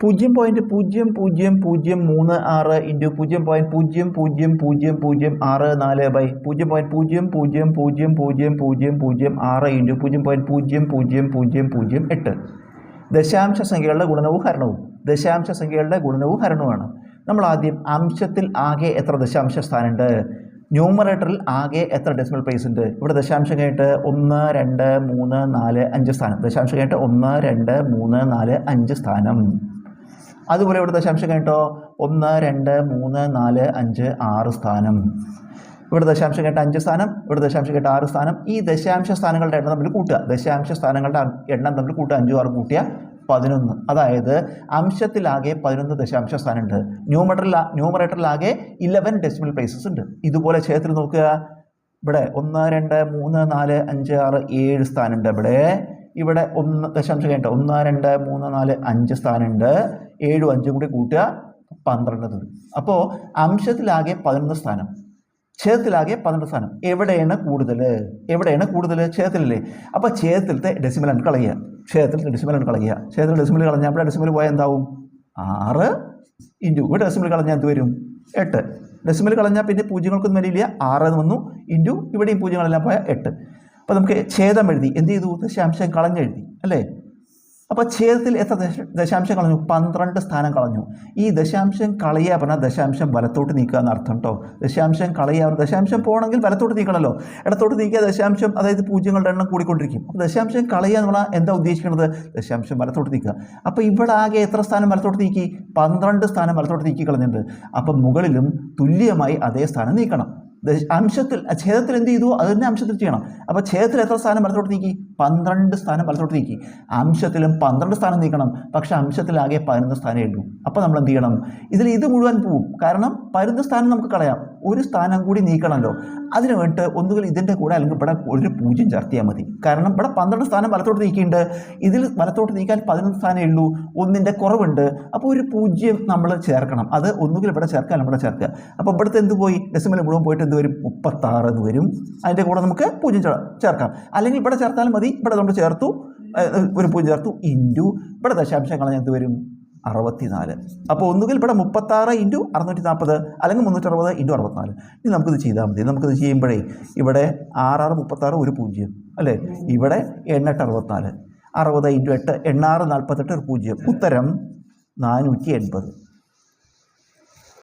0.0036 into 0.0006 by 0.000006 into 0.0008 ദശാംശ സംഖ്യകളുടെ ഗുണനവും ഹരണവും. ദശാംശ സംഖ്യകളുടെ ഗുണനവും ഹരണവുമാണ്. നമ്മൾ ആദ്യം അംശത്തിൽ ആകെ എത്ര ദശാംശ സ്ഥാനമുണ്ട്, ന്യൂമറേറ്ററിൽ ആകെ എത്ര ഡെസിമൽ പ്ലേസ് ഉണ്ട്. ഇവിടെ ദശാംശം കഴിഞ്ഞിട്ട് 1 2 3 4 5 സ്ഥാനം. ദശാംശം കഴിഞ്ഞിട്ട് 1 2 3 4 5 സ്ഥാനം. അതുപോലെ ഇവിടെ ദശാംശം കഴിഞ്ഞിട്ടോ 1 2 3 4 5 6 സ്ഥാനം. ഇവിടെ ദശാംശം കേട്ട 5 സ്ഥാനം, ഇവിടെ ദശാംശം കേട്ട 6 സ്ഥാനം. ഈ ദശാംശ സ്ഥാനങ്ങളുടെ എണ്ണം തമ്മിൽ കൂട്ടുക. ദശാംശ സ്ഥാനങ്ങളുടെ എണ്ണം തമ്മിൽ കൂട്ടുക. 5 6 കൂട്ടിയ 11. അതായത് അംശത്തിലാകെ 11 ദശാംശ സ്ഥാനമുണ്ട്. ന്യൂമറേറ്ററിലാകെ 11 ഡെസിമൽ പ്ലേസസ് ഉണ്ട്. ഇതുപോലെ ഛേദത്തിൽ നോക്കുക. ഇവിടെ 1 2 3 4 5 6 7 സ്ഥാനമുണ്ട്. ഇവിടെ 1 ദശാംശം കഴിഞ്ഞിട്ട് 1 2 3 4 5 സ്ഥാനമുണ്ട്. 7 5 കൂടി കൂട്ടുക 12 തരും. അപ്പോൾ അംശത്തിലാകെ 11 സ്ഥാനം, ഛേദത്തിലാകെ 12 സ്ഥാനം. എവിടെയാണ് കൂടുതൽ? ഛേദത്തിലല്ലേ. അപ്പോൾ ഛേദത്തിലത്തെ ഡെസിമലാണ് കളയുക. ഛേദത്തിൽ ഡെസിമൽ കളഞ്ഞാൽ ഇവിടെ ഡെസിമൽ പോയാൽ എന്താവും? 6 ഇൻറ്റു ഇവിടെ ഡെസിമൽ കളഞ്ഞാൽ എന്ത് വരും? 8. ഡെസിമൽ കളഞ്ഞാൽ പിന്നെ പൂജ്യങ്ങൾക്കൊന്നും വരില്ല. 6 എന്ന് വന്നു ഇൻറ്റു ഇവിടെയും പൂജ്യങ്ങളെല്ലാം പോയാൽ 8. അപ്പോൾ നമുക്ക് ഛേദം എഴുതി എന്ത് ചെയ്തു? ദശാംശം കളഞ്ഞെഴുതി അല്ലേ. അപ്പോൾ ഛേദത്തിൽ എത്ര ദശാംശം കളഞ്ഞു? 12 സ്ഥാനം കളഞ്ഞു. ഈ ദശാംശം കളയുക പറഞ്ഞാൽ ദശാംശം വലത്തോട്ട് നീക്കുക എന്നർത്ഥം കേട്ടോ. ദശാംശം കളയുക, ദശാംശം പോകണമെങ്കിൽ വലത്തോട്ട് നീക്കണമല്ലോ. ഇടത്തോട്ട് നീക്കിയ ദശാംശം, അതായത് പൂജ്യങ്ങളുടെ എണ്ണം കൂടിക്കൊണ്ടിരിക്കും. അപ്പോൾ ദശാംശം കളയുക എന്ന് പറഞ്ഞാൽ എന്താ ഉദ്ദേശിക്കുന്നത്? ദശാംശം വലത്തോട്ട് നീക്കുക. അപ്പോൾ ഇവിടെ ആകെ എത്ര സ്ഥാനം വലത്തോട്ട് നീക്കി? 12 സ്ഥാനം വലത്തോട്ട് നീക്കി കളഞ്ഞിട്ടുണ്ട്. അപ്പം മുകളിലും തുല്യമായി അതേ സ്ഥാനം നീക്കണം. ഛേദത്തിൽ എന്ത് ചെയ്തു? അത് തന്നെ അംശത്തിൽ ചെയ്യണം. അപ്പോൾ ഛേദത്തിൽ എത്ര സ്ഥാനം വലത്തോട്ട് നീക്കി? 12 സ്ഥാനം വലത്തോട്ട് നീക്കി. അംശത്തിലും 12 സ്ഥാനം നീക്കണം. പക്ഷെ അംശത്തിലാകെ 11 സ്ഥാനമേ ഉള്ളൂ. അപ്പോൾ നമ്മൾ എന്ത് ചെയ്യണം? ഇത് മുഴുവൻ പോവും. കാരണം 11 സ്ഥാനം നമുക്ക് കളയാം. ഒരു സ്ഥാനം കൂടി നീക്കണമല്ലോ. അതിന് വേണ്ടിയിട്ട് ഒന്നുകിൽ ഇതിൻ്റെ കൂടെ അല്ലെങ്കിൽ ഇവിടെ ഒരു 0 ചേർത്തിയാൽ മതി. കാരണം ഇവിടെ 12 സ്ഥാനം വലത്തോട്ട് നീക്കിയിട്ടുണ്ട്. ഇതിൽ വലത്തോട്ട് നീക്കാൻ 11 സ്ഥാനമേ ഉള്ളൂ. 1ൻ്റെ കുറവുണ്ട്. അപ്പോൾ ഒരു 0 നമ്മൾ ചേർക്കണം. അത് ഒന്നുകിൽ ഇവിടെ ചേർക്കുക അല്ലെങ്കിൽ ഇവിടെ ചേർക്കുക. അപ്പോൾ ഇവിടുത്തെ എന്ത് പോയി? ഡെസിമൽ മുഴുവൻ പോയിട്ട് എന്ത് വരും? 36 എന്ന് വരും. അതിൻ്റെ കൂടെ നമുക്ക് 0 ചേർക്കാം. അല്ലെങ്കിൽ ഇവിടെ ചേർത്താലും മതി. ഇവിടെ നമ്മൾ ചേർത്തു, ഒരു 0 ചേർത്തു ഇൻറ്റു ഇവിടെ ദശാംശം കളഞ്ഞാൽ എന്ത് വരും? 64. അപ്പോൾ ഒന്നുകിൽ ഇവിടെ 36 ഇൻറ്റു 640 അല്ലെങ്കിൽ 360 ഇൻറ്റു 64. ഇനി നമുക്കിത് ചെയ്താൽ മതി. നമുക്കിത് ചെയ്യുമ്പോഴേ ഇവിടെ 6 6 36 ഒരു 0 അല്ലേ. ഇവിടെ 8 8 64, 60 ഇൻറ്റു 8 86 48 ഒരു 0. ഉത്തരം 480.